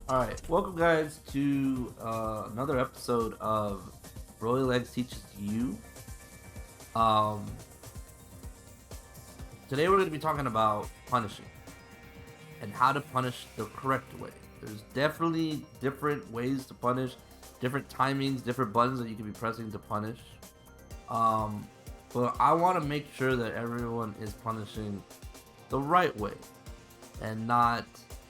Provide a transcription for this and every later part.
Alright, welcome guys to another episode of Brolylegs Teaches You. Um, Today we're going to be talking about punishing and how to punish the correct way. There's definitely different ways to punish, different timings, different buttons that you can be pressing to punish. Um, but I want to make sure that everyone is punishing the right way and not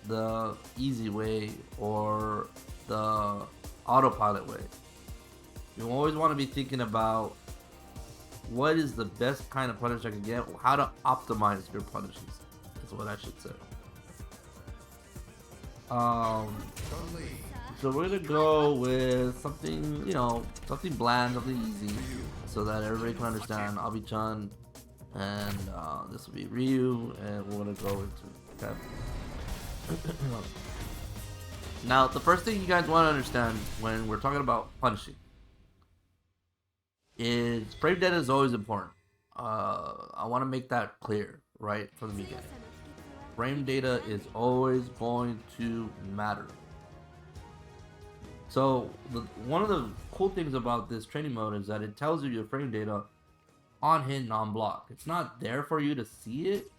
the easy way or the autopilot way. You always want to be thinking about what is the best kind of punish I can get, how to optimize your punishes is what I should say. Um, so we're gonna go with something, something bland, something easy, so that everybody can understand. I'll be Chun, and this will be Ryu, and we're gonna go into. Okay. Now, the first thing you guys want to understand when we're talking about punishing is frame data is always important. I want to make that clear right from the beginning. Frame data is always going to matter. So, one of the cool things about this training mode is that it tells you your frame data on hit and on block. It's not there for you to see it,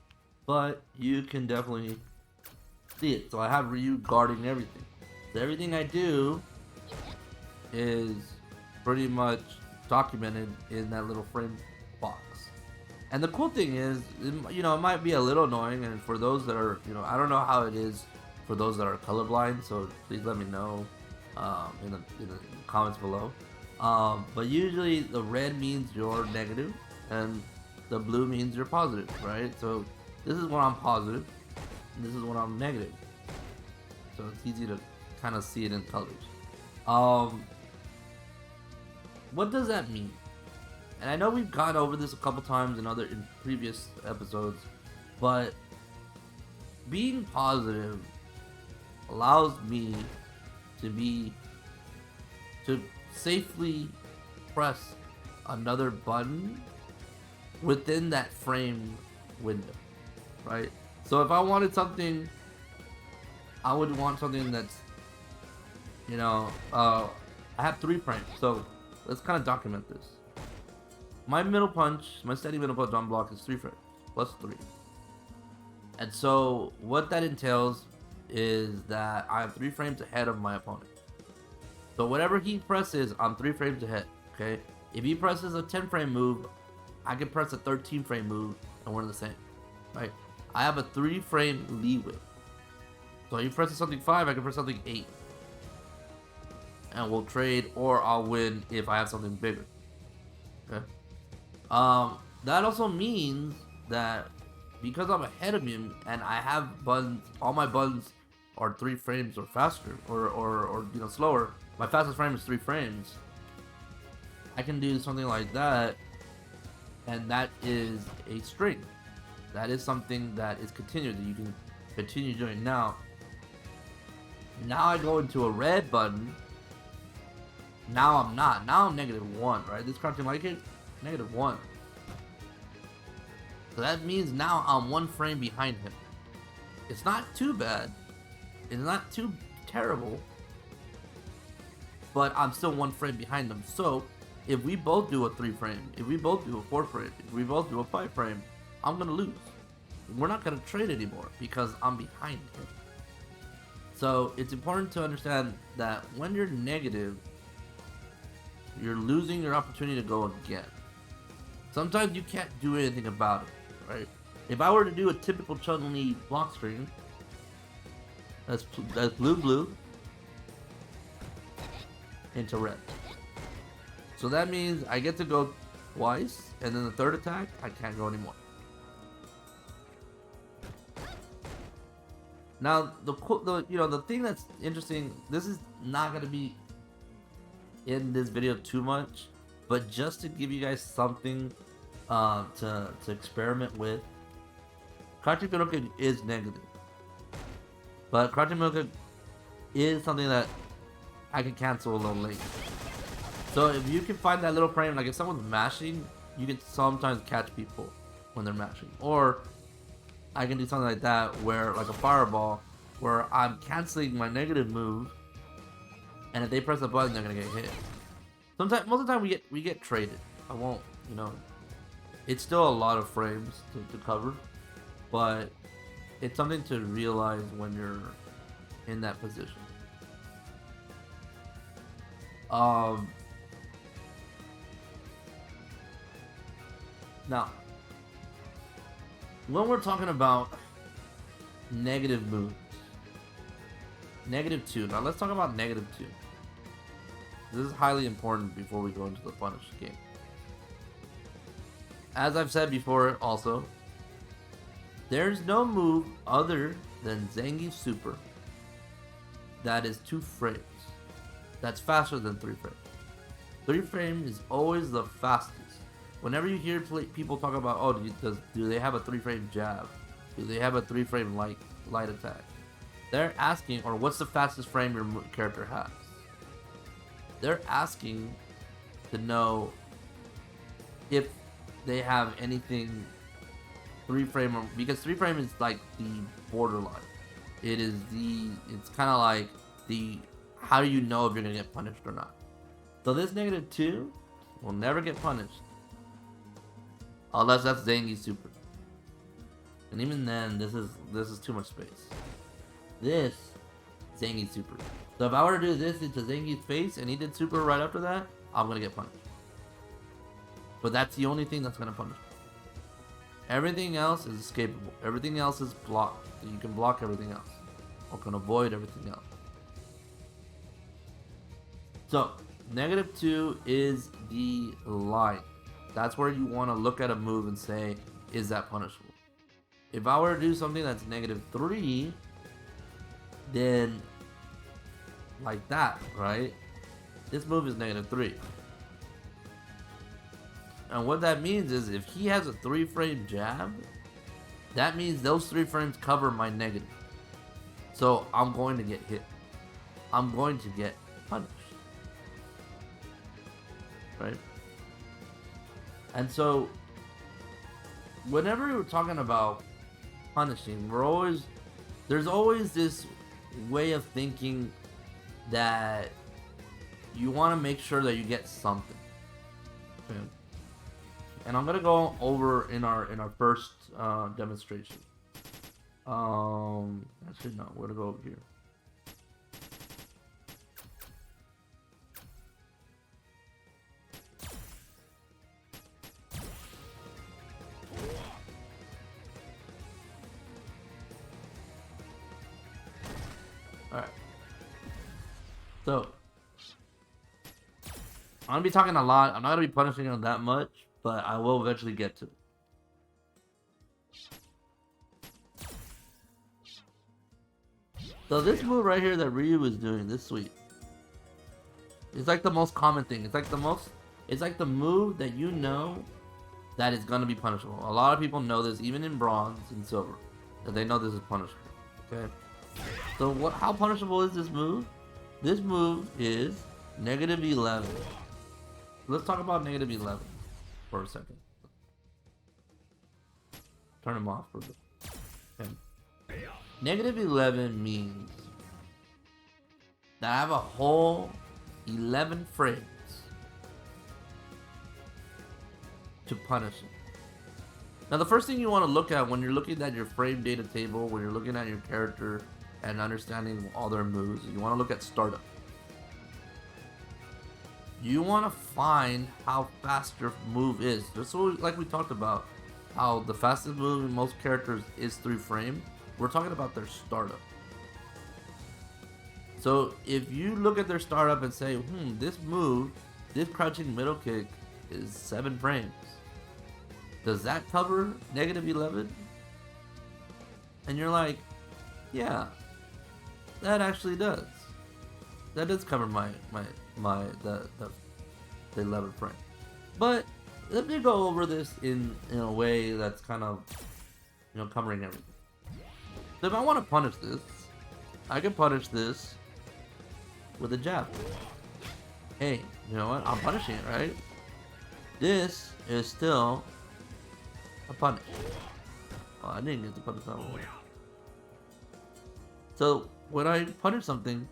but you can definitely see it. So I have Ryu guarding everything. So everything I do is pretty much documented in that little frame box. And the cool thing is, it might be a little annoying, and for those that are, I don't know how it is for those that are colorblind, so please let me know in the comments below. But usually the red means you're negative, and the blue means you're positive, right? So this is when I'm positive, and this is when I'm negative. So it's easy to kind of see it in colors. What does that mean? And I know we've gone over this a couple times in previous episodes, but being positive allows me to safely press another button within that frame window, right? So if I wanted something, I would want something that's, I have 3 frames, so let's kind of document this. My steady middle punch on block is 3 frames, plus 3. And so what that entails is that I have 3 frames ahead of my opponent. So whatever he presses, I'm 3 frames ahead, okay? If he presses a 10 frame move, I can press a 13 frame move, and we're the same, right? I have a 3 frame leeway. So he presses something 5, I can press something 8. And we'll trade, or I'll win if I have something bigger. Okay. That also means that because I'm ahead of him and I have buttons, all my buttons are 3 frames or faster, or slower. My fastest frame is 3 frames. I can do something like that, and that is a string. That is something that is continued, that you can continue doing. Now I go into a red button. Now I'm not. Now I'm -1, right? This crouching like it, -1. So that means now I'm 1 frame behind him. It's not too bad. It's not too terrible. But I'm still 1 frame behind him. So if we both do a 3 frame, if we both do a 4 frame, if we both do a 5 frame, I'm gonna lose. We're not gonna trade anymore because I'm behind him. So it's important to understand that when you're negative, you're losing your opportunity to go again. Sometimes you can't do anything about it, right? If I were to do a typical Chun-Li block string, that's blue into red. So that means I get to go twice, and then the third attack, I can't go anymore. Now, the thing that's interesting, this is not gonna be in this video too much, but just to give you guys something to experiment with. Crouching middle kick is negative, but crouching middle kick is something that I can cancel a little late. So if you can find that little frame, like if someone's mashing, you can sometimes catch people when they're mashing, or I can do something like that where, like a fireball, where I'm canceling my negative move, and if they press a button, they're gonna get hit. Sometimes, most of the time, we get traded. I won't, you know. It's still a lot of frames to cover, but it's something to realize when you're in that position. Now, when we're talking about negative moves, -2. Now let's talk about -2. This is highly important before we go into the punish game. As I've said before, also, there's no move other than Zangief Super that is 2 frames. That's faster than 3 frames. 3 frame is always the fastest. Whenever you hear people talk about, oh, do they have a 3 frame jab? Do they have a 3 frame light attack? They're asking, or what's the fastest frame your character has? They're asking to know if they have anything 3 frame, because 3 frame is like the borderline. It's kind of like how do you know if you're gonna get punished or not? So this -2 will never get punished unless that's Zangief Super, and even then, this is too much space. This Zangief Super. So if I were to do this into Zangief's face and he did Super right after that, I'm gonna get punished. But that's the only thing that's gonna punish me. Everything else is escapable. Everything else is blocked. So you can block everything else, or can avoid everything else. So -2 is the line. That's where you want to look at a move and say, is that punishable? If I were to do something that's -3, then like that, right? This move is -3. And what that means is if he has a 3 frame jab, that means those 3 frames cover my negative. So I'm going to get hit. I'm going to get punished. Right? And so whenever we're talking about punishing, there's always this way of thinking that you want to make sure that you get something. Okay? And I'm gonna go over in our first demonstration. Actually no, we're gonna go over here. Alright. So I'm gonna be talking a lot. I'm not gonna be punishing him that much, but I will eventually get to it. So this move right here that Ryu is doing, this sweep, it's like the most common thing. It's like the move that you know that is gonna be punishable. A lot of people know this, even in bronze and silver, that they know this is punishable. Okay. So how punishable is this move? This move is -11. Let's talk about -11 for a second. Turn him off for a bit. Okay. -11 means that I have a whole 11 frames to punish him. Now the first thing you want to look at when you're looking at your frame data table, when you're looking at your character and understanding all their moves, you want to look at startup. You want to find how fast your move is. Just so, like we talked about, how the fastest move in most characters is 3 frame. We're talking about their startup. So if you look at their startup and say, this move, this crouching middle kick is 7 frames. Does that cover -11? And you're like, yeah, that actually does. That does cover the 11 frame. But let me go over this in a way that's kind of, covering everything. So if I want to punish this, I can punish this with a jab. Hey, you know what? I'm punishing it, right? This is still a punish. Oh, I didn't get to punish that one. So when I punish something,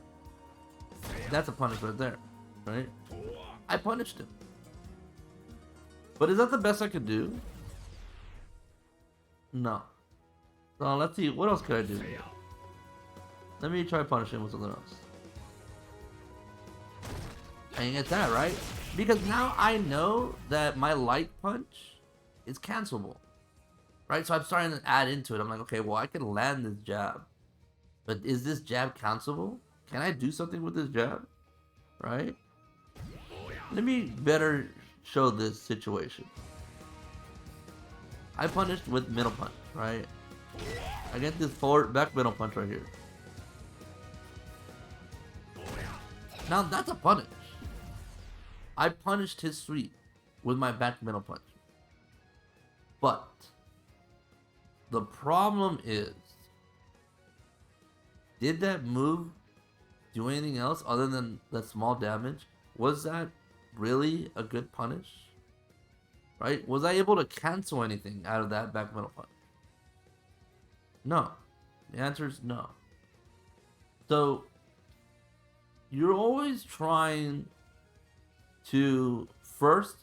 that's a punish right there, right? I punished him. But is that the best I could do? No. So let's see, what else could I do? Let me try punishing with something else. And it's that, right? Because now I know that my light punch is cancelable. Right? So I'm starting to add into it. I'm like, okay, well, I can land this jab. But is this jab cancelable? Can I do something with this jab? Right? Let me better show this situation. I punished with middle punch, right? I get this forward back middle punch right here. Now that's a punish. I punished his sweep with my back middle punch. But the problem is, did that move do anything else other than the small damage? Was that really a good punish? Right? Was I able to cancel anything out of that back middle punch? No. The answer is no. So you're always trying to first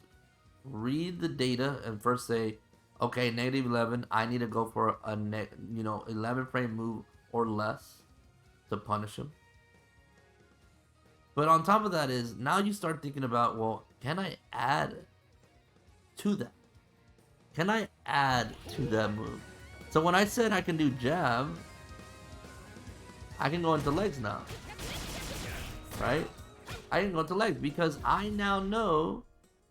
read the data and first say, okay, negative 11, I need to go for a 11 frame move or less to punish him. But on top of that is, now you start thinking about, well, can I add to that? Can I add to that move? So when I said I can do jab, I can go into legs now. Right? I can go into legs because I now know,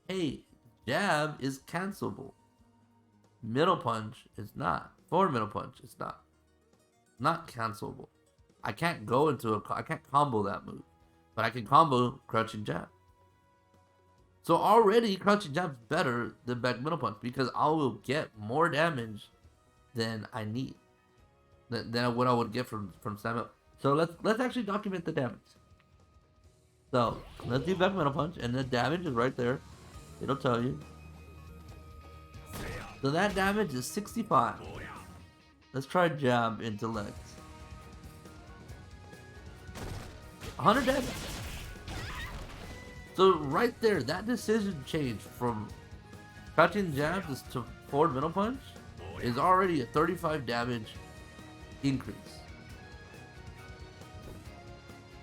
hey, jab is cancelable. Middle punch is not. Forward middle punch is not. Not cancelable. I can't go into I can't combo that move. But I can combo crouching jab. So already crouching jab's better than back middle punch because I will get more damage than I need. Than what I would get from stand up. So let's actually document the damage. So let's do back middle punch, and the damage is right there. It'll tell you. So that damage is 65. Let's try jab into legs. 100 damage. So right there, that decision change from crouching jabs to forward middle punch is already a 35 damage increase.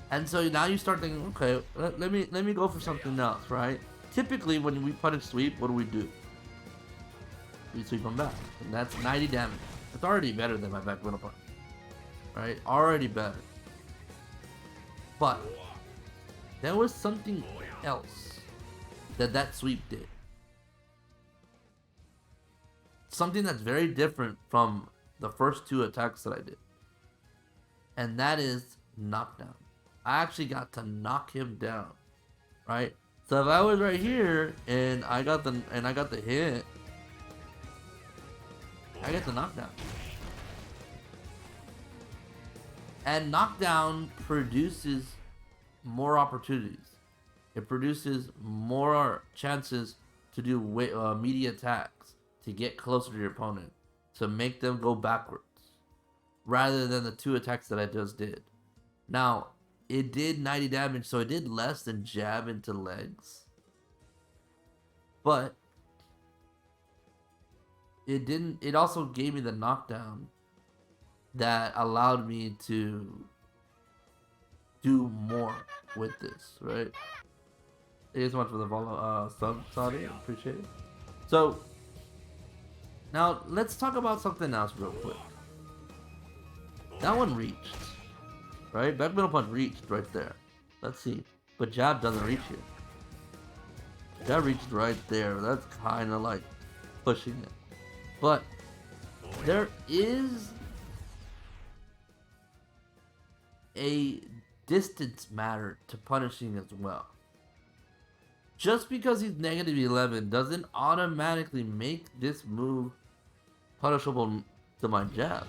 And so now you start thinking, okay, let me go for something else, right? Typically, when we punish sweep, what do? We sweep them back, and that's 90 damage. It's already better than my back middle punch, right? Already better. But there was something else that sweep did. Something that's very different from the first two attacks that I did. And that is knockdown. I actually got to knock him down, right? So if I was right here and I got the hit, I get the knockdown. And knockdown produces more opportunities. It produces more chances to do meaty attacks, to get closer to your opponent, to make them go backwards, rather than the two attacks that I just did. Now, it did 90 damage, so it did less than jab into legs. But it also gave me the knockdown that allowed me to do more with this, right? Thank you so much for the sub, Saudi. Appreciate it. So, now let's talk about something else real quick. That one reached, right? Back middle punch reached right there. Let's see. But jab doesn't reach here. Jab reached right there. That's kind of like pushing it. But there is a distance matter to punishing as well. Just because he's negative 11 doesn't automatically make this move punishable to my jab.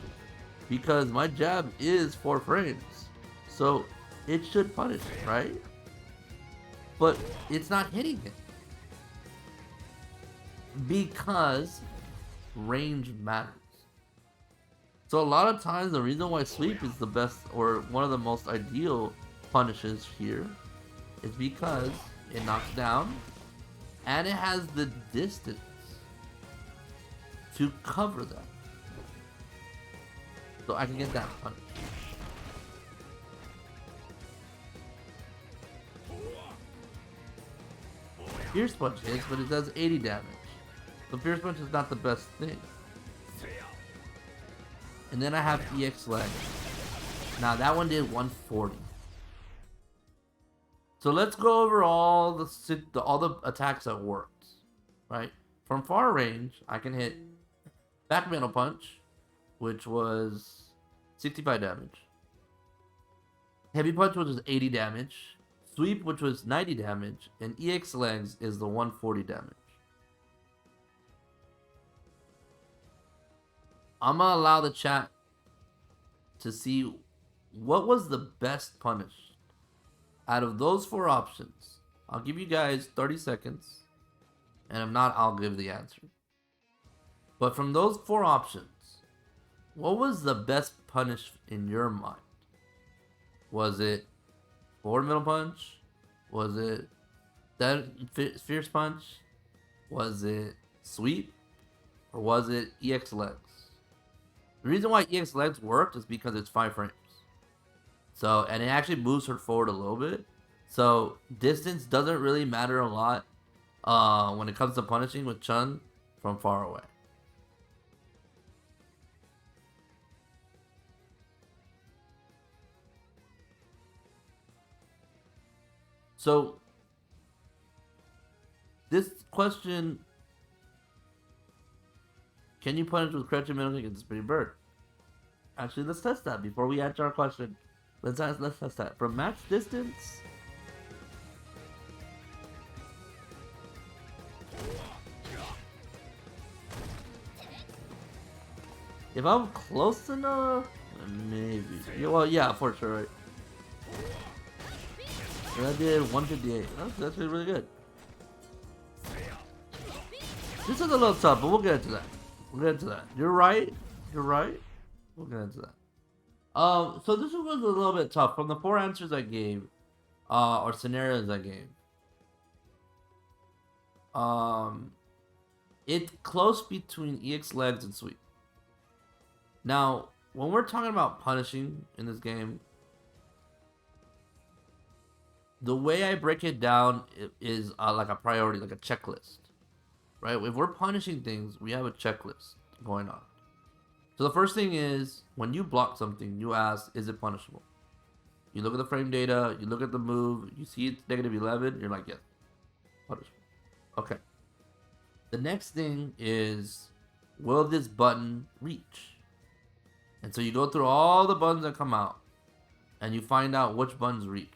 Because my jab is 4 frames. So it should punish, right? But it's not hitting it. Because range matters. So a lot of times the reason why sweep is the best or one of the most ideal punishes here is because it knocks down and it has the distance to cover that. So I can get that punish. Fierce Punch hits, but it does 80 damage. So Fierce Punch is not the best thing. And then I have EX Leg. Now that one did 140. So let's go over all the attacks that worked, right? From far range, I can hit Back Middle Punch, which was 65 damage. Heavy Punch, which was 80 damage. Sweep, which was 90 damage. And EX Legs is the 140 damage. I'm gonna allow the chat to see what was the best punish out of those 4 options. I'll give you guys 30 seconds, and if not, I'll give the answer. But from those 4 options, what was the best punish in your mind? Was it forward middle punch? Was it that fierce punch? Was it sweep? Or was it EX legs? The reason why EX legs worked is because it's 5 frames. So, and it actually moves her forward a little bit. So, distance doesn't really matter a lot when it comes to punishing with Chun from far away. So, this question, can you punish with crouching middle kick against Pretty Bird? Actually, let's test that before we answer our question. Let's test that. From max distance, if I'm close enough, maybe. Yeah, well, yeah, for sure, right? So that did 158. That's actually really good. This is a little tough, but we'll get into that. We'll get into that. You're right. You're right. We'll get into that. So this one was a little bit tough. From the 4 answers I gave, or scenarios I gave, it's close between EX legs and sweep. Now, when we're talking about punishing in this game, the way I break it down is like a priority, like a checklist, right? If we're punishing things, we have a checklist going on. So the first thing is, when you block something, you ask, is it punishable? You look at the frame data, you look at the move, you see it's negative 11, you're like, yes, punishable. Okay. The next thing is, will this button reach? And so you go through all the buttons that come out, and you find out which buttons reach.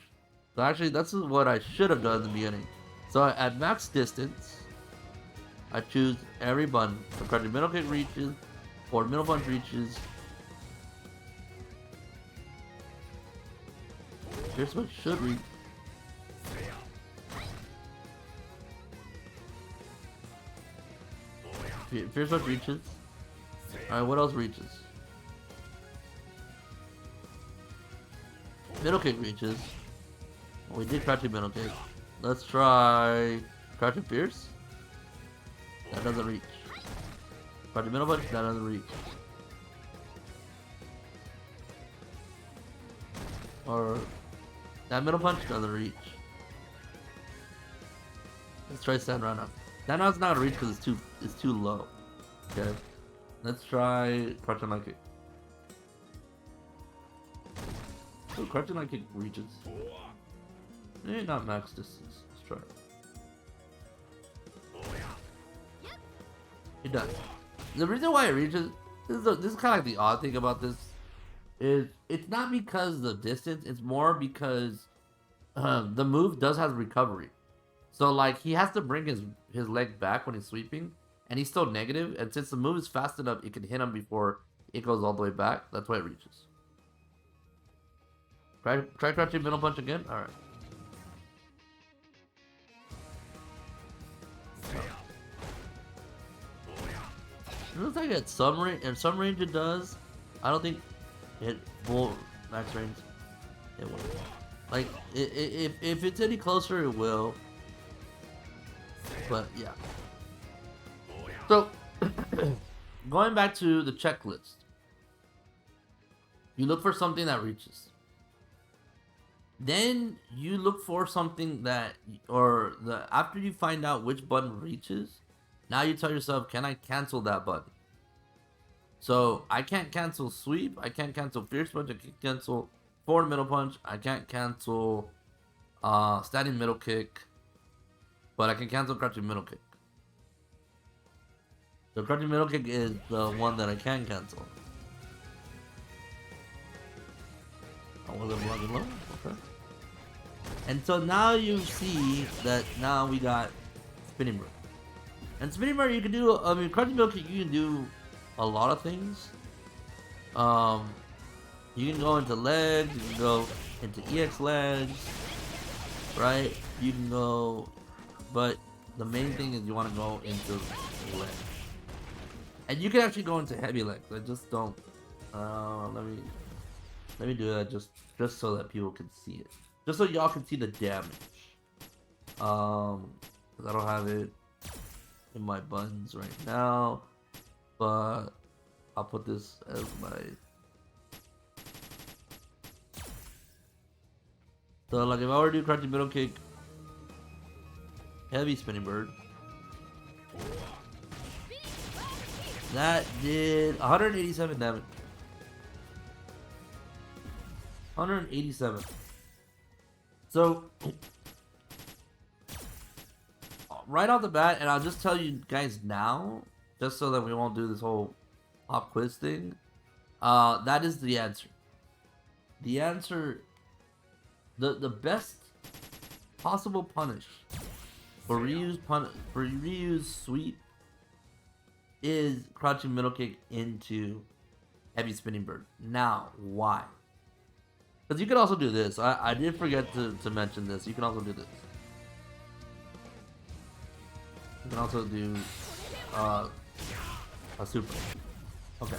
So actually, that's what I should have done in the beginning. So at max distance, I choose every button. So crouching middle kick reaches, or middle punch reaches. Here's what should reach. Here's what reaches. Alright, what else reaches? Middle kick reaches. Well, we did crouching middle kick. Let's try crouching fierce. That doesn't reach. Crouching middle punch, that doesn't reach. Or that middle punch doesn't reach. Let's try stand round up. That now's not gonna reach because it's too low. Okay. Let's try crouching light kick. So crouching light kick reaches. Maybe not max distance. Let's try it. It does. The reason why it reaches, this is kind of like the odd thing about this, is it's not because of the distance, it's more because the move does have recovery. So like he has to bring his leg back when he's sweeping, and he's still negative, and since the move is fast enough, it can hit him before it goes all the way back. That's why it reaches. Try crouching middle punch again? Alright. It looks like at some range, it does, I don't think it will max range. It will. Like, if it's any closer, it will. But yeah. So, going back to the checklist, you look for something that reaches. Then you look for something that, or the after you find out which button reaches, now you tell yourself, can I cancel that button? So I can't cancel sweep, I can't cancel fierce punch, I can't cancel forward middle punch, I can't cancel standing middle kick, but I can cancel crouching middle kick. The crouching middle kick is the one that I can cancel. I wasn't blocking low. Okay. And so now you see that now we got spinning bird. And spinning bird you can do, I mean, crouching middle kick you can do a lot of things. You can go into legs, you can go into EX legs, right? You can go, but the main thing is you want to go into legs. And you can actually go into heavy legs. I just don't. Let me do that just so that people can see it, just so y'all can see the damage. 'Cause I don't have it in my buttons right now, but I'll put this as my. So like if I were to do crouching middle kick, heavy spinning bird, that did 187 damage. 187. So right off the bat, and I'll just tell you guys now, just so that we won't do this whole pop quiz thing. That is the answer. The answer, the best possible punish for reuse sweep is crouching middle kick into heavy spinning bird. Now, why? Because you can also do this. I did forget to mention this. You can also do this. You can also do a super. Okay.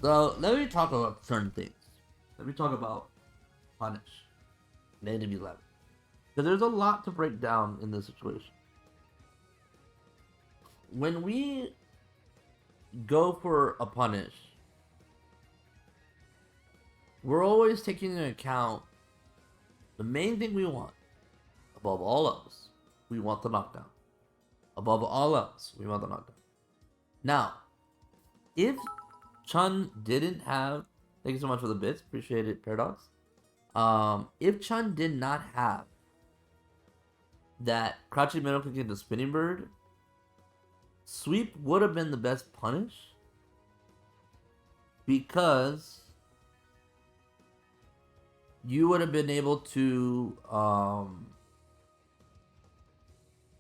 So let me talk about certain things. Let me talk about punish the enemy level. Because there's a lot to break down in this situation. When we go for a punish, we're always taking into account the main thing we want. Above all else, we want the knockdown. Above all else, we want the knockdown. Now, if Chun didn't have, thank you so much for the bits, appreciate it, Paradox. If Chun did not have that crouching middle kick into spinning bird, sweep would have been the best punish, because you would have been able to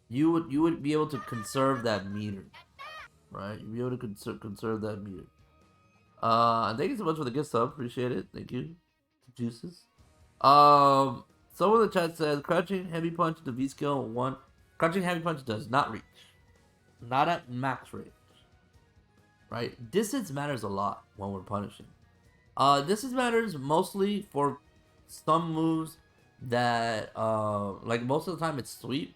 you would be able to conserve that meter, right? You'd be able to conserve that meter. Thank you so much for the gift sub, appreciate it. Thank you, Juices. Someone in the chat says crouching heavy punch to V skill 1. Crouching heavy punch does not reach, not at max range, right? Distance matters a lot when we're punishing. Distance matters mostly for some moves that like most of the time it's sweep.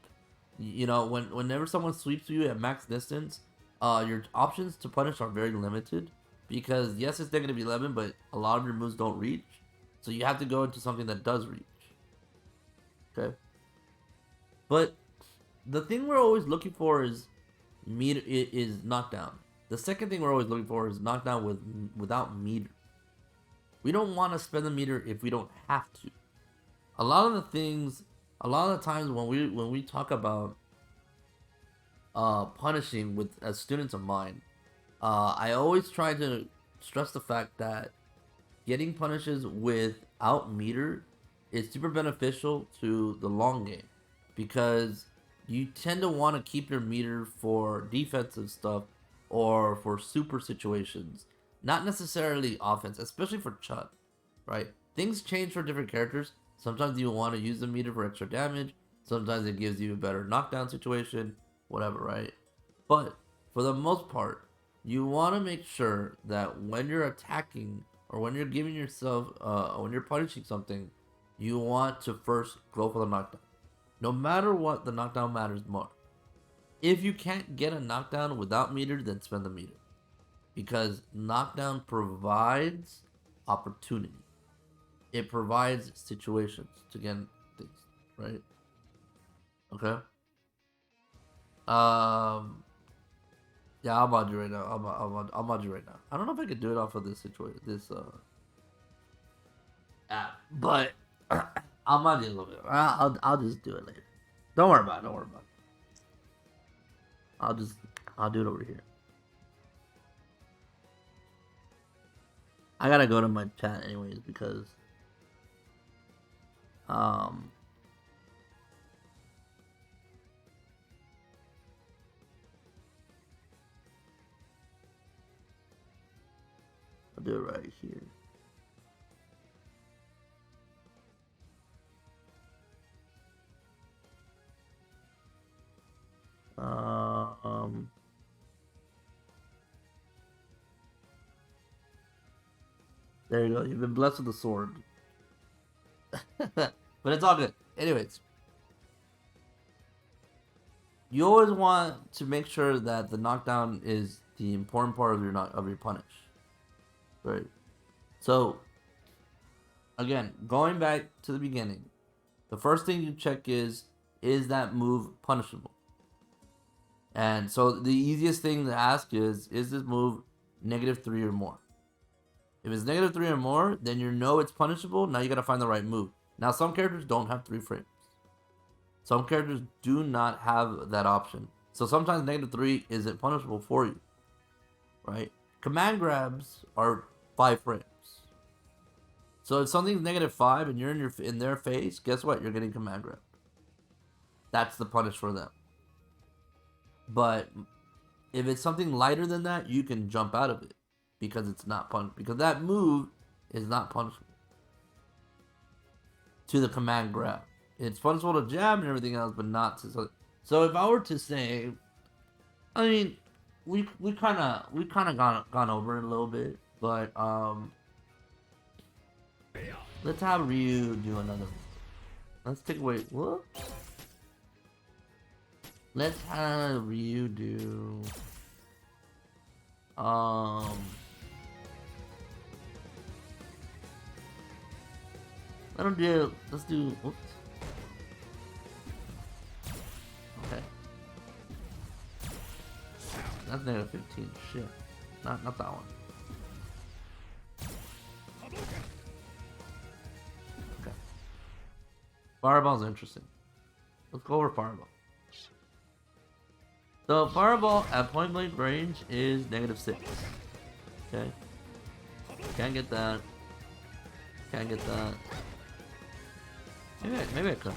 You know, whenever someone sweeps you at max distance, your options to punish are very limited, because yes, it's negative 11, but a lot of your moves don't reach, so you have to go into something that does reach. Okay, but the thing we're always looking for is meter, is knockdown. The second thing we're always looking for is knockdown without meter. We don't want to spend the meter if we don't have to. A lot of the times when we talk about punishing with as students of mine, I always try to stress the fact that getting punishes without meter is super beneficial to the long game, because you tend to want to keep your meter for defensive stuff or for super situations, not necessarily offense, especially for Chun, right? Things change for different characters. Sometimes you want to use the meter for extra damage. Sometimes it gives you a better knockdown situation, whatever, right? But for the most part, you want to make sure that when you're attacking or when you're giving yourself, when you're punishing something, you want to first go for the knockdown. No matter what, the knockdown matters more. If you can't get a knockdown without meter, then spend the meter. Because knockdown provides opportunity. It provides situations to get things, right? Okay. Yeah, I'm on you right now. I'm on you right now. I don't know if I could do it off of this situation, this app, but I'm on you a little bit. I'll just do it later. Don't worry about it. Don't worry about it. I'll do it over here. I gotta go to my chat anyways because um I'll do it right here. Um there you go. You've been blessed with the sword. But it's all good. Anyways, you always want to make sure that the knockdown is the important part of your punish. Right. So again, going back to the beginning, the first thing you check is that move punishable? And so the easiest thing to ask is this move -3 or more? If it's -3 or more, then you know it's punishable. Now you gotta find the right move. Now some characters don't have 3 frames. Some characters do not have that option. So sometimes -3 isn't punishable for you. Right? Command grabs are 5 frames. So if something's -5 and you're in their face, guess what? You're getting command grab. That's the punish for them. But if it's something lighter than that, you can jump out of it because it's not punishable. Because that move is not punishable to the command grab. It's punishable to jab and everything else, but not to. So if I were to say, I mean, we kind of gone over it a little bit, but let's have Ryu do another. Let's take away. What? Let's have Ryu do. Let him do. Let's do. Oops. Okay. That's -15. Shit. Not that one. Okay. Fireball's interesting. Let's go over Fireball. So Fireball at point blank range is -6. Okay. Can't get that. Can't get that. Maybe I could.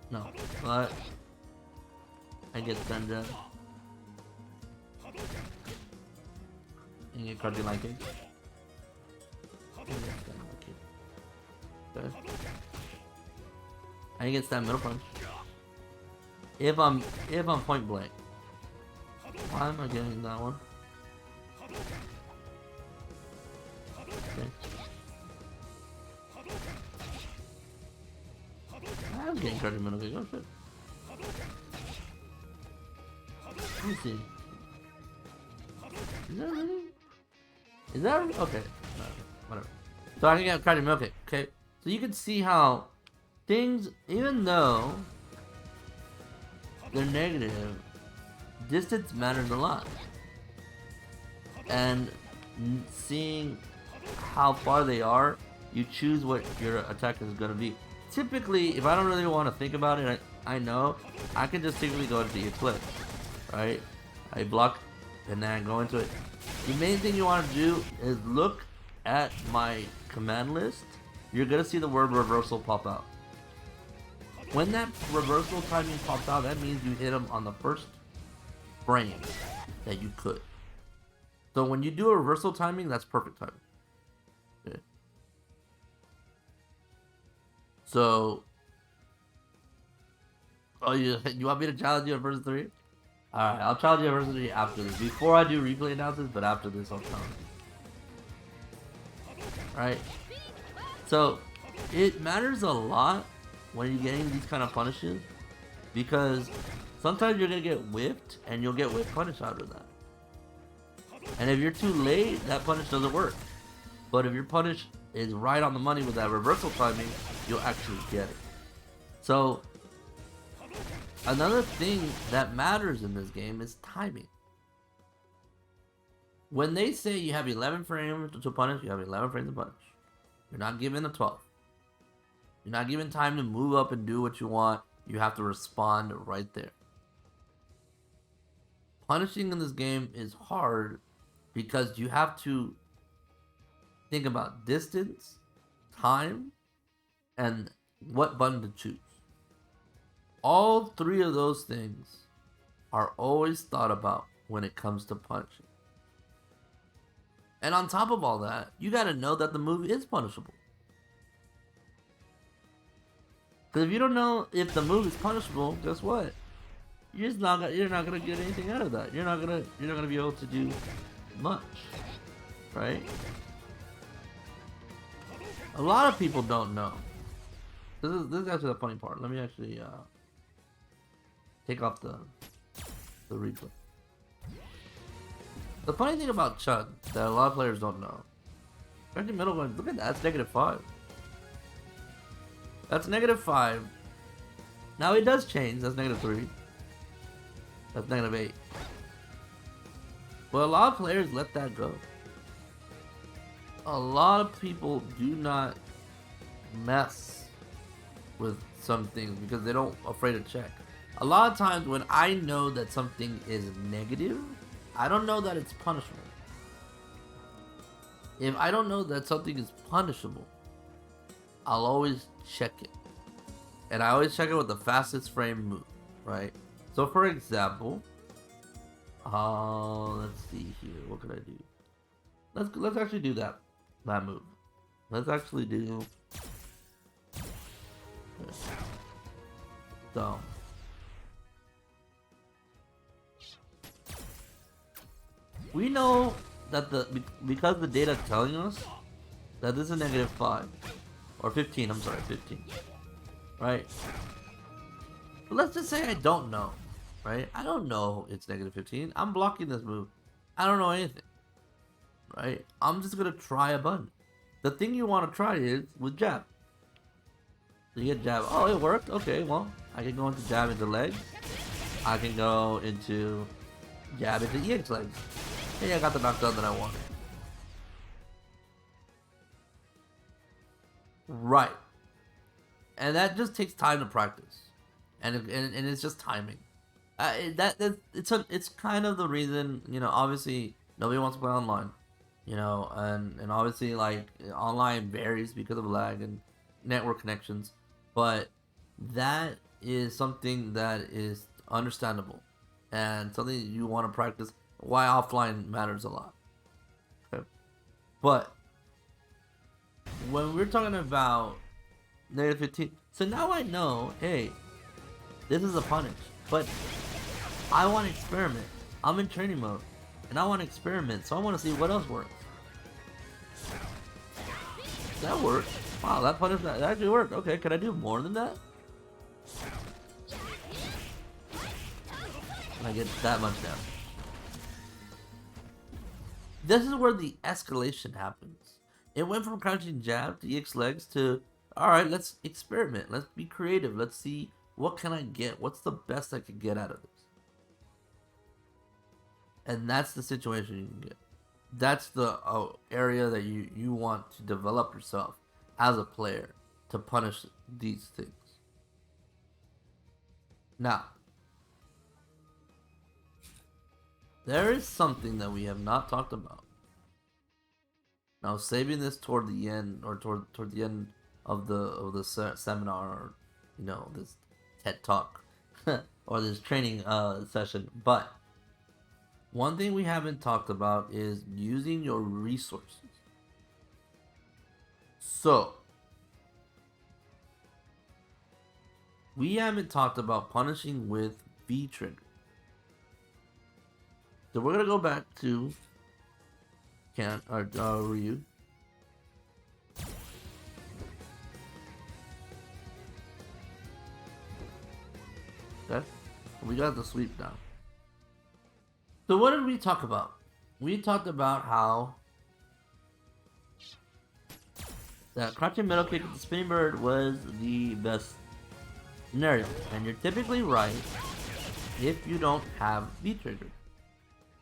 No, but I get Senja. And get Cardi like it. Okay. I get that middle punch. If I'm point blank. Why am I getting that one? Okay. I'm getting Cardi middle kick. Oh shit. Let me see. Is that really? Is that really? Okay. Whatever. So I can get Cardi middle kick. Okay. So you can see how things, even though they're negative, distance matters a lot. And seeing how far they are, you choose what your attack is going to be. Typically, if I don't really want to think about it, I know I can just typically go into Eclipse, right? I block and then go into it. The main thing you want to do is look at my command list. You're going to see the word reversal pop out. When that reversal timing pops out, that means you hit them on the first frame that you could. So when you do a reversal timing, that's perfect timing. Okay. So Oh, you want me to challenge you at versus 3? Alright, I'll challenge you at versus 3 after this. Before I do replay analysis, but after this I'll challenge you. Alright? So, it matters a lot when you're getting these kind of punishes, because sometimes you're going to get whipped, and you'll get whip punish out of that. And if you're too late, that punish doesn't work. But if your punish is right on the money with that reversal timing, you'll actually get it. So, another thing that matters in this game is timing. When they say you have 11 frames to punish, you have 11 frames to punish. You're not given a 12. You're not given time to move up and do what you want. You have to respond right there. Punishing in this game is hard because you have to think about distance, time, and what button to choose. All three of those things are always thought about when it comes to punishing. And on top of all that, you gotta know that the move is punishable. Because if you don't know if the move is punishable, guess what? You're not gonna get anything out of that. You're not gonna be able to do much, right? A lot of people don't know. This is actually the funny part. Let me actually take off the replay. The funny thing about Chud that a lot of players don't know. Especially middle ones, look at that, that's -5. That's -5. Now it does change, that's -3. That's -8. But a lot of players let that go. A lot of people do not mess with some things because they don't afraid to check. A lot of times when I know that something is negative, I don't know that it's punishable. If I don't know that something is punishable, I'll always check it. And I always check it with the fastest frame move, right? So for example, let's see here. What could I do? Let's actually do that move. Let's actually do. So. We know that because the data telling us that this is -5 or 15. I'm sorry, 15. Right? But let's just say I don't know. Right? I don't know it's -15. I'm blocking this move. I don't know anything. Right? I'm just gonna try a button. The thing you want to try is with jab. So you get jab. Oh, it worked. Okay, well, I can go into jab into legs. I can go into jab into EX legs. Hey, I got the knockdown that I wanted. Right. And that just takes time to practice. And it's just timing. It's kind of the reason, obviously nobody wants to play online. And obviously like online varies because of lag and network connections. But that is something that is understandable. And something you want to practice. Why offline matters a lot. Okay. But when we're talking about -15, so now I know, hey, this is a punish, but I want to experiment. I'm in training mode, and I want to experiment, so I want to see what else works. That worked. Wow, that punish that actually worked. Okay, can I do more than that? Can I get that much down? This is where the escalation happens. It went from crouching jab to EX legs to, alright, let's experiment. Let's be creative. Let's see what can I get. What's the best I can get out of this? And that's the situation you can get. That's the area that you want to develop yourself as a player to punish these things. Now, there is something that we have not talked about. Now, saving this toward the end, or toward the end of the seminar, or this TED talk, or this training session. But one thing we haven't talked about is using your resources. So, we haven't talked about punishing with V trigger. So we're gonna go back to Ryu. Okay, we got the sweep now. So what did we talk about? We talked about how that crouching middle kick with the spinning bird was the best scenario, and you're typically right if you don't have V trigger.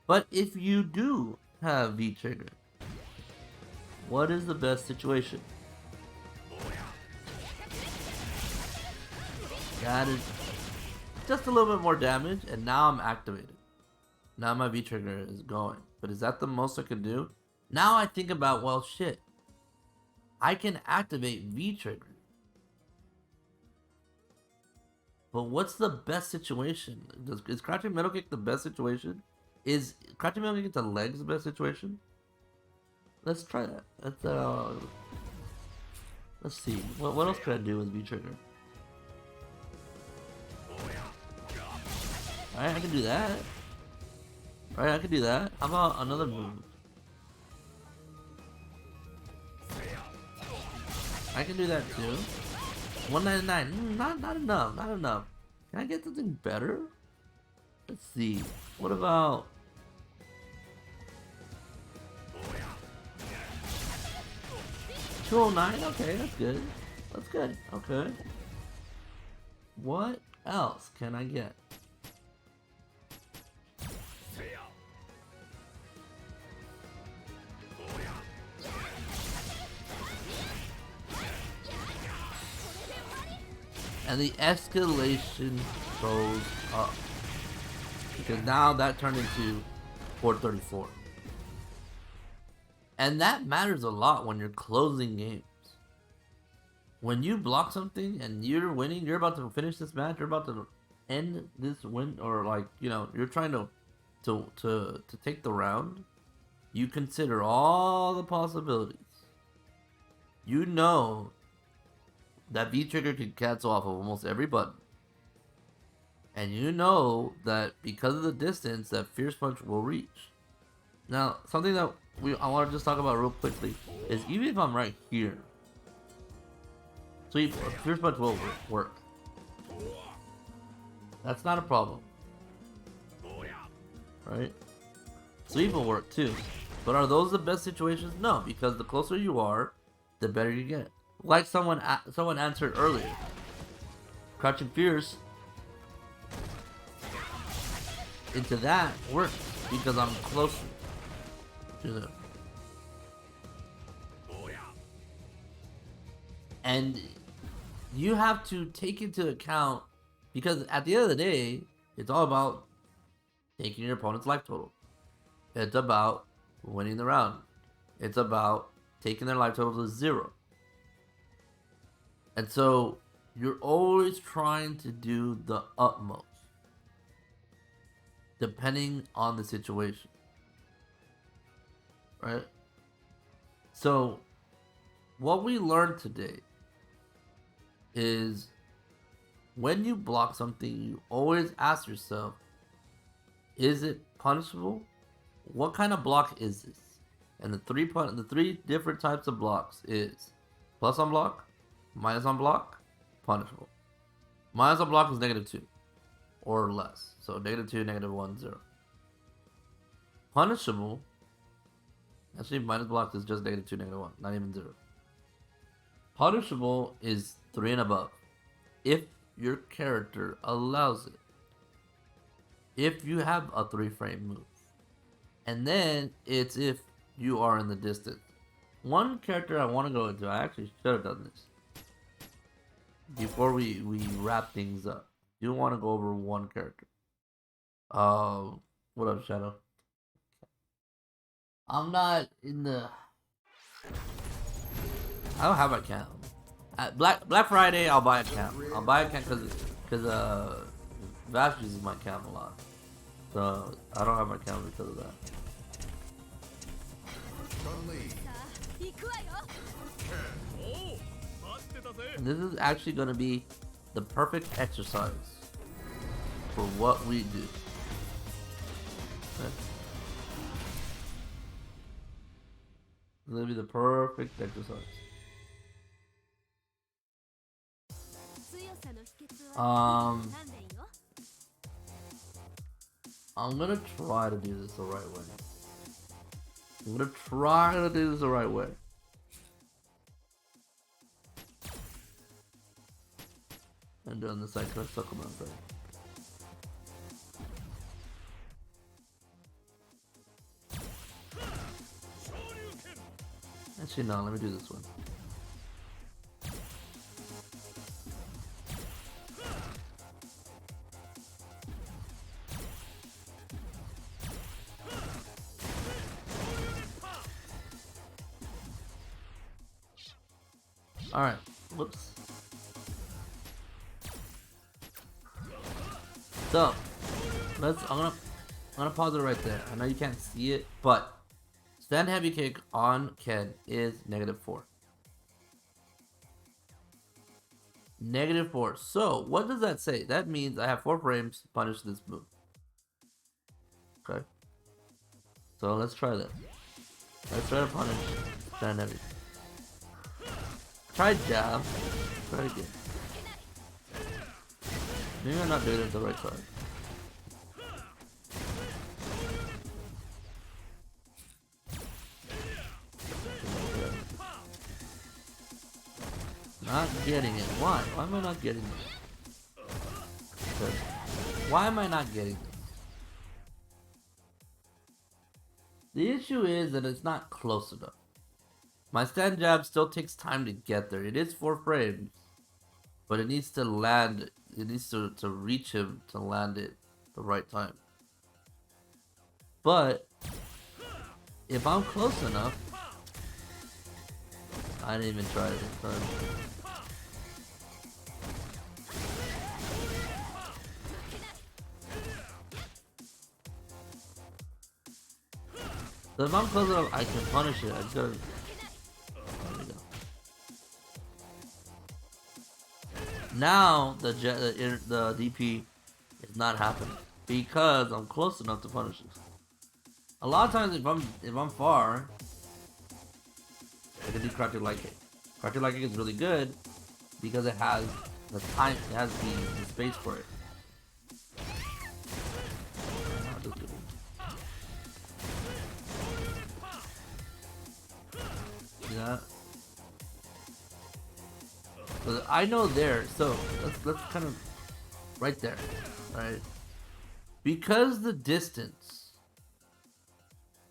But if you do have V trigger, what is the best situation? That is just a little bit more damage, and now I'm activated. Now my V trigger is going. But is that the most I can do? Now I think about, well, shit. I can activate V trigger. But what's the best situation? Is crouching middle kick the best situation? Is crouching middle kick the legs the best situation? Let's try that. Let's see. What else could I do with V trigger? Alright, I can do that. Alright, I can do that. How about another move? I can do that too. 199. Not enough. Not enough. Can I get something better? Let's see. What about... $209? Okay, that's good. That's good. Okay. What else can I get? And the escalation goes up. Because now that turned into 434. And that matters a lot when you're closing games. When you block something and you're winning, you're about to finish this match, you're about to end this win, or like, you know, you're trying to take the round, you consider all the possibilities. You know that V trigger can cancel off of almost every button. And you know that because of the distance that Fierce Punch will reach. Now, something that I want to just talk about real quickly is even if I'm right here, Fierce Punch will work. That's not a problem. Right? Sweep will work too. But are those the best situations? No, because the closer you are, the better you get. Like someone answered earlier. Crouching Fierce into that works because I'm closer to them. And you have to take into account, because at the end of the day, it's all about taking your opponent's life total. It's about winning the round. It's about taking their life total to 0. And so you're always trying to do the utmost, depending on the situation. Right? So what we learned today is when you block something, you always ask yourself, is it punishable? What kind of block is this? And the three different types of blocks is plus on block, minus on block, punishable. Minus on block is -2 or less. So -2, -1, 0. Punishable, actually minus block is just -2, -1, not even 0. Punishable is 3 and above, if your character allows it. If you have a 3-frame move. And then it's if you are in the distance. One character I want to go into, I actually should have done this before we wrap things up. Do want to go over one character. What up, Shadow? I'm not in the... I don't have a cam. At Black Friday, I'll buy a cam. I'll buy a cam because Vash uses my cam a lot. So I don't have my cam because of that. And this is actually gonna be the perfect exercise for what we do. Okay. It'll be the perfect exercise. I'm gonna try to do this the right way. I'm gonna try to do this the right way. And on the side, can I suck him out, right? Actually, no, let me do this one. Alright, whoops. So, I'm gonna pause it right there. I know you can't see it, but stand heavy kick on Ken is -4. -4. So, what does that say? That means I have 4 frames to punish this move. Okay. So, let's try this. Let's try to punish stand heavy. Try jab. Try again. Maybe I'm not doing it the right side. Not getting it. Why? Why am I not getting it? Why am I not getting it? The issue is that it's not close enough. My stand jab still takes time to get there. It is 4 frames. But it needs to land. It needs to reach him to land it the right time. But if I'm close enough, I didn't even try it this time. So if I'm close enough, I can punish it. I just gotta. There we go. Now the DP is not happening because I'm close enough to punish it. A lot of times, if I'm far, I can do crouching light kick. Crouching light kick is really good because it has the time, it has the space for it. See that? So I know there. So let's kind of right there, right? Because the distance.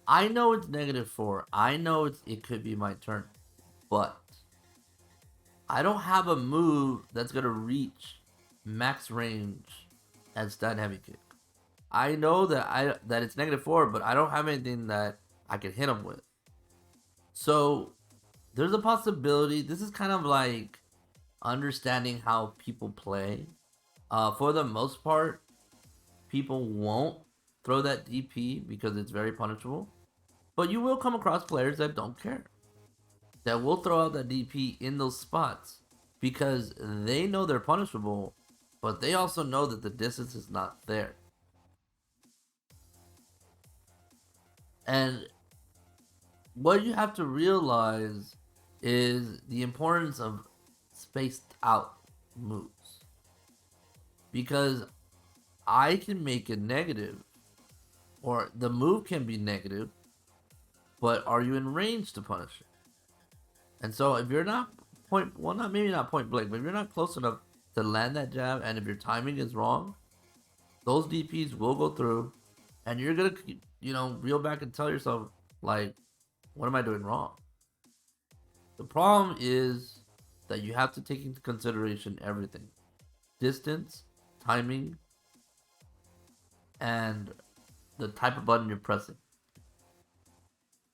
I know it's -4. I know it could be my turn, but I don't have a move that's gonna reach max range as stand heavy kick. I know that it's -4, but I don't have anything that I can hit him with. So there's a possibility. This is kind of like understanding how people play. For the most part, people won't throw that DP because it's very punishable. But you will come across players that don't care. That will throw out that DP in those spots because they know they're punishable, but they also know that the distance is not there. And what you have to realize is the importance of spaced out moves. Because I can make it negative, or the move can be negative, but are you in range to punish it? And so if you're not maybe not point blank, but if you're not close enough to land that jab, and if your timing is wrong, those DPs will go through, and you're gonna, reel back and tell yourself, like, what am I doing wrong? The problem is that you have to take into consideration everything: distance, timing, and the type of button you're pressing.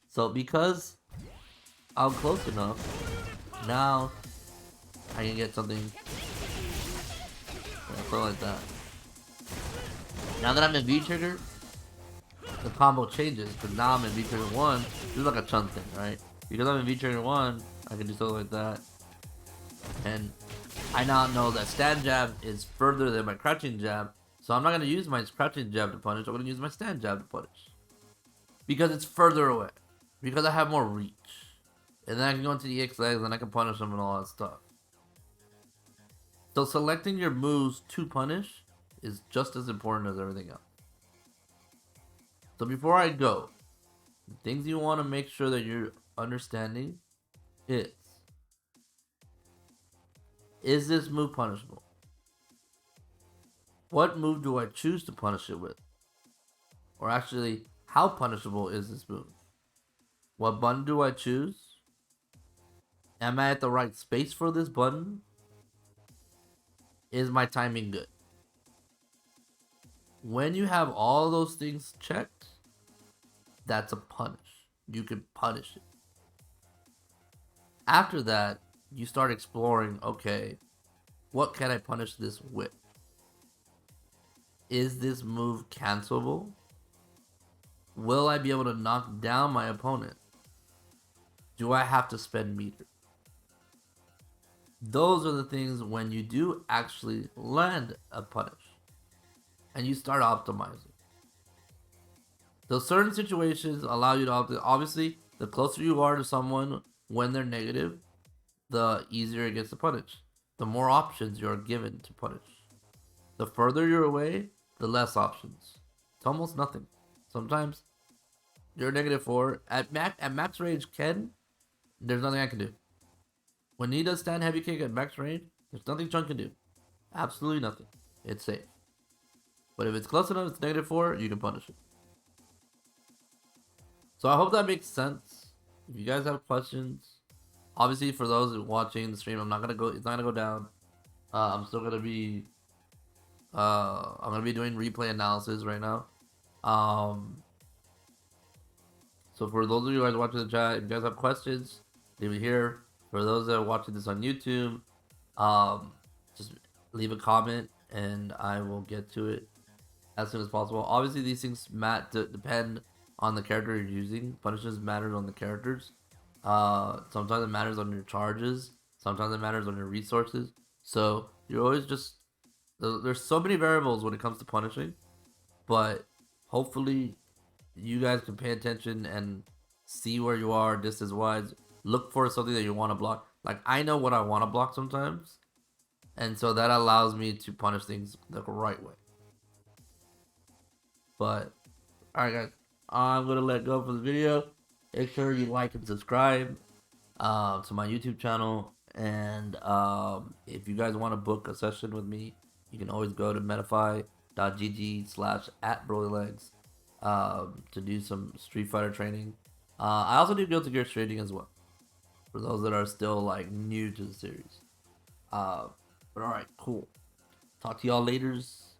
So because I'm close enough, now I can get something like that. Now that I'm in V-trigger, the combo changes, because now I'm in V-trigger 1. This is like a chun thing, right? Because I'm in V-trigger 1, I can do something like that. And I now know that stand jab is further than my crouching jab, so I'm not going to use my crouching jab to punish. I'm going to use my stand jab to punish. Because it's further away. Because I have more reach. And then I can go into the EX legs and I can punish them and all that stuff. So selecting your moves to punish is just as important as everything else. So before I go, things you want to make sure that you're understanding is this move punishable? What move do I choose to punish it with? Or actually, how punishable is this move? What button do I choose? Am I at the right space for this button? Is my timing good? When you have all those things checked, that's a punish. You can punish it. After that, you start exploring, okay, what can I punish this with? Is this move cancelable? Will I be able to knock down my opponent? Do I have to spend meter? Those are the things when you do actually land a punish and you start optimizing. Those certain situations allow you to obviously, the closer you are to someone when they're negative, the easier it gets to punish. The more options you are given to punish. The further you're away, the less options. It's almost nothing. Sometimes you're -4 at max range. There's nothing I can do. When he does stand heavy kick at max range, there's nothing Chun can do. Absolutely nothing. It's safe. But if it's close enough, it's -4, you can punish it. So I hope that makes sense. If you guys have questions, obviously for those watching the stream, it's not gonna go down. I'm still gonna be I'm gonna be doing replay analysis right now. So for those of you guys watching the chat, if you guys have questions, leave it here. For those that are watching this on YouTube, just leave a comment and I will get to it as soon as possible. Obviously, these things depend on the character you're using. Punishes matters on the characters. Sometimes it matters on your charges. Sometimes it matters on your resources. So you're always there's so many variables when it comes to punishing, but hopefully you guys can pay attention and see where you are distance wise. Look for something that you want to block. Like I know what I want to block sometimes, and so that allows me to punish things the right way. But alright guys, I'm gonna let go for the video. Make sure you like and subscribe to my YouTube channel, and if you guys want to book a session with me, you can always go to metafy.gg/@Brolylegs to do some Street Fighter training. I also do Guilty Gear training as well for those that are still like new to the series. But alright, cool. Talk to y'all laters.